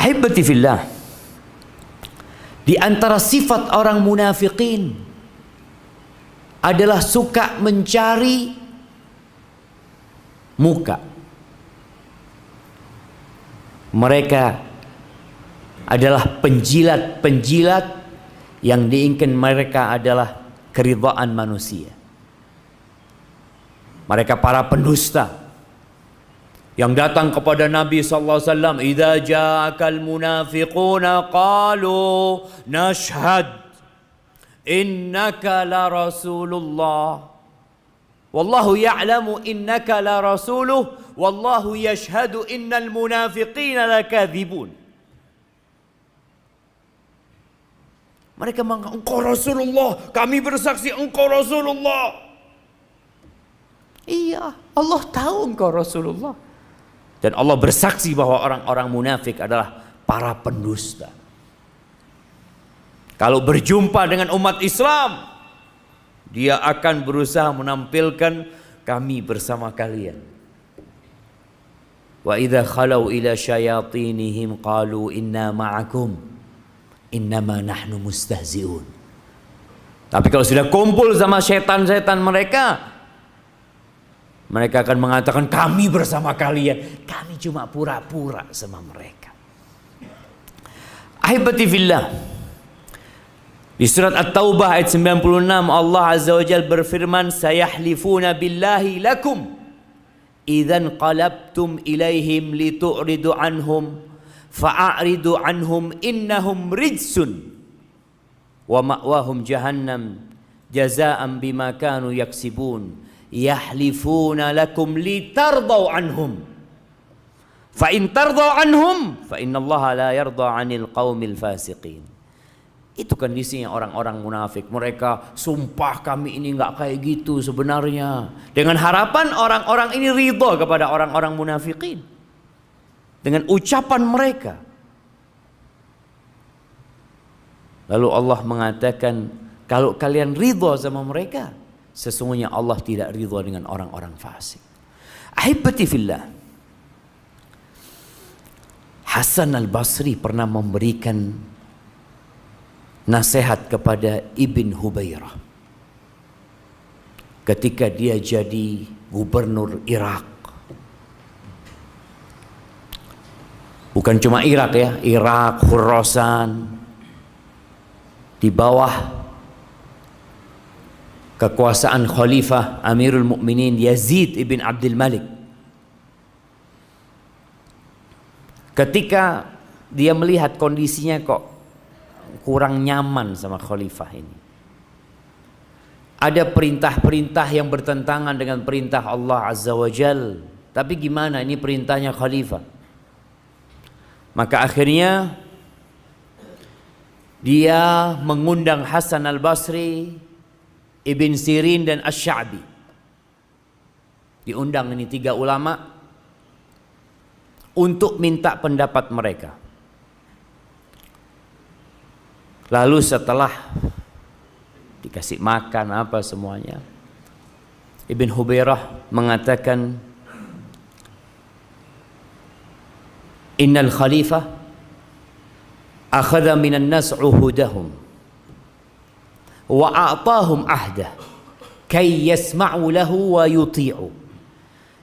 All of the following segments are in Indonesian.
Ahibati fillah, di antara sifat orang munafikin adalah suka mencari muka. Mereka adalah penjilat-penjilat yang diinginkan mereka adalah keridhaan manusia. Mereka para pendusta yang datang kepada Nabi sallallahu alaihi wasallam, "Idza ja'akal munafiquna qalu nashhad innaka la rasulullah wallahu ya'lamu innaka la rasuluh wallahu yashhadu innal munafiqina lakadzibun." Mereka mengatakan, "Engkau Rasulullah, kami bersaksi engkau Rasulullah." Iya, Allah tahu engkau Rasulullah. Dan Allah bersaksi bahwa orang-orang munafik adalah para pendusta. Kalau berjumpa dengan umat Islam, dia akan berusaha menampilkan kami bersama kalian. Wa idza khalau ila syayatinihim qalu inna ma'akum innama nahnu mustahzi'un. Tapi kalau sudah kumpul sama setan-setan mereka, mereka akan mengatakan kami bersama kalian. Kami cuma pura-pura sama mereka. Ahibati fillah, di surat At-Taubah ayat 96 Allah Azza wa Jalla berfirman, "Sayahlifuna billahi lakum idzan qalabtum ilaihim litu'ridu anhum fa'aridu anhum innahum rijsun wa ma'wahum jahannam jazaa'an bima kanu yaksibun." Yahlifuna lakum litardau anhum fa in tardau anhum fa innallaha la yarda 'anil qaumil fasiqin. Itu kondisinya orang-orang munafik. Mereka sumpah kami ini enggak kayak gitu sebenarnya, dengan harapan orang-orang ini ridha kepada orang-orang munafikin dengan ucapan mereka. Lalu Allah mengatakan, kalau kalian ridha sama mereka, sesungguhnya Allah tidak ridha dengan orang-orang fasik. Ahibati fillah, Hasan al-Basri pernah memberikan nasihat kepada Ibn Hubairah ketika dia jadi gubernur Irak. Bukan cuma Irak ya, Irak, Khurasan, di bawah kekuasaan Khalifah Amirul Mukminin Yazid ibn Abdul Malik. Ketika dia melihat kondisinya kok kurang nyaman sama Khalifah ini, ada perintah-perintah yang bertentangan dengan perintah Allah Azza wa Jal. Tapi gimana, ini perintahnya Khalifah. Maka akhirnya dia mengundang Hasan al-Basri, Ibn Sirin dan Asy-Sya'bi. Diundang ini 3 ulama untuk minta pendapat mereka. Lalu setelah dikasih makan apa semuanya, Ibn Hubairah mengatakan, "Innal khalifah akhadha minan nas 'uhudahum wa a'tahum ahdah kay yasma'u lahu wa yuti'u."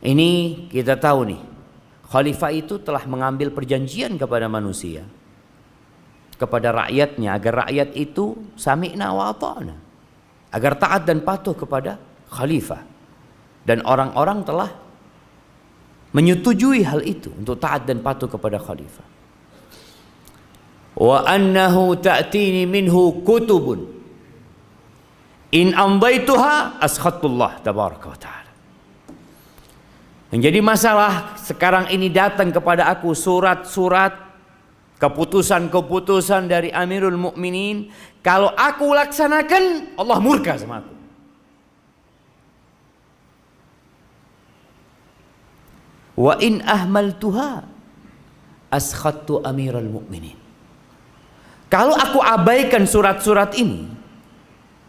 Ini kita tahu nih, khalifah itu telah mengambil perjanjian kepada manusia, kepada rakyatnya, agar rakyat itu sami'na wa ata'na, agar taat dan patuh kepada khalifah. Dan orang-orang telah menyetujui hal itu, untuk taat dan patuh kepada khalifah. Wa annahu ta'tini minhu kutubun in amdaituha askhatullah tabaraka wa ta'ala. Yang jadi masalah sekarang ini datang kepada aku surat-surat, keputusan-keputusan dari Amirul Mukminin. Kalau aku laksanakan, Allah murka sama aku. Wa in ahmaltuha askhattu Amirul Mukminin. Kalau aku abaikan surat-surat ini,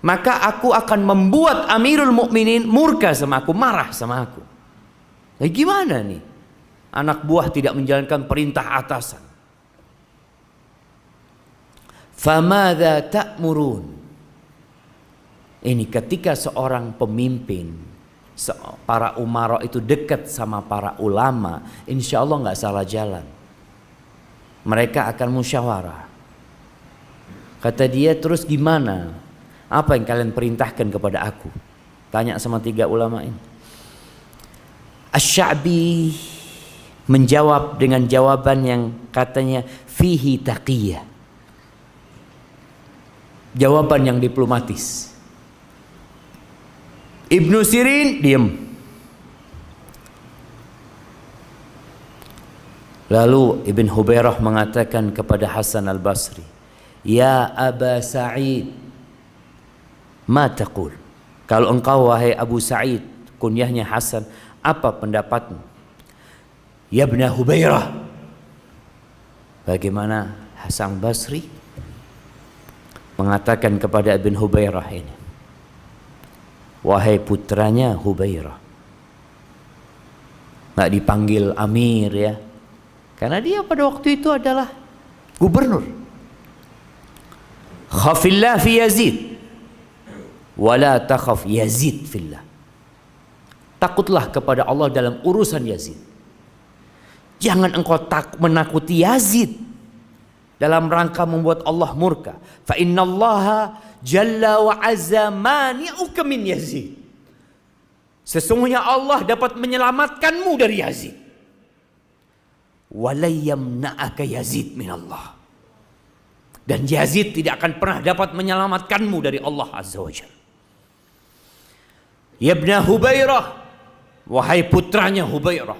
maka aku akan membuat Amirul Mukminin murka sama aku, marah sama aku. Gimana nih? Anak buah tidak menjalankan perintah atasan. Famadza ta'murun. Ini ketika seorang pemimpin, para umara itu dekat sama para ulama, insya Allah nggak salah jalan. Mereka akan musyawarah. Kata dia, terus gimana? Apa yang kalian perintahkan kepada aku? Tanya sama 3 ulama ini. Asy-Sya'bi menjawab dengan jawaban yang katanya fihi taqiyah. Jawaban yang diplomatis. Ibnu Sirin diam. Lalu Ibn Hubairah mengatakan kepada Hasan al-Basri, ya Aba Sa'id, ma taqul? Kalau engkau wahai Abu Sa'id, kunyahnya Hasan, apa pendapatmu? Ya Ibn Hubairah. Bagaimana Hasan Basri mengatakan kepada Ibn Hubairah ini, wahai putranya Hubairah. Nggak dipanggil Amir ya, karena dia pada waktu itu adalah gubernur. Khafillah fi Yazid wala takhaf Yazid fillah. Takutlah kepada Allah dalam urusan Yazid. Jangan engkau menakuti Yazid dalam rangka membuat Allah murka. Fa innallaha jalla wa azza mani'uka min Yazid. Sesungguhnya Allah dapat menyelamatkanmu dari Yazid. Walayyamna'aka Yazid min Allah. Dan Yazid tidak akan pernah dapat menyelamatkanmu dari Allah Azza wa Jalla. Ya Ibn Hubairah, wahai putranya Hubairah,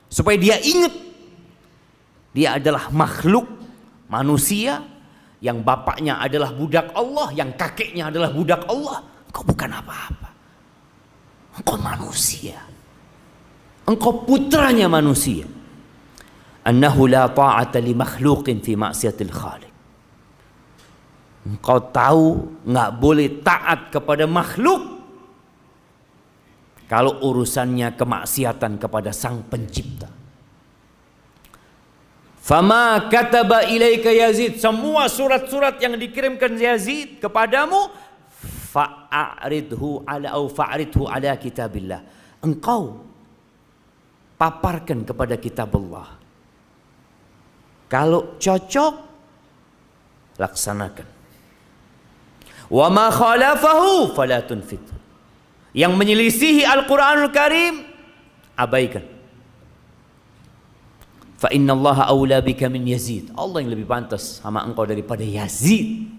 supaya dia ingat dia adalah makhluk manusia yang bapaknya adalah budak Allah, yang kakeknya adalah budak Allah. Engkau bukan apa-apa. Engkau manusia. Engkau putranya manusia. Annahu la ta'ata li makhluqin fi ma'siyatil khaliq. Engkau tahu nggak boleh taat kepada makhluk kalau urusannya kemaksiatan kepada Sang Pencipta. Fama kataba ilaika Yazid, semua surat-surat yang dikirimkan Yazid kepadamu, fa'aridhu ala kitabillah. Engkau paparkan kepada kitab Allah. Kalau cocok, laksanakan. Wa ma khalafahu fala tunfid. Yang menyelisihi Al-Qur'anul Karim, abaikan. Fa innallaha aula bika min Yazid. Allah yang lebih pantas sama engkau daripada Yazid.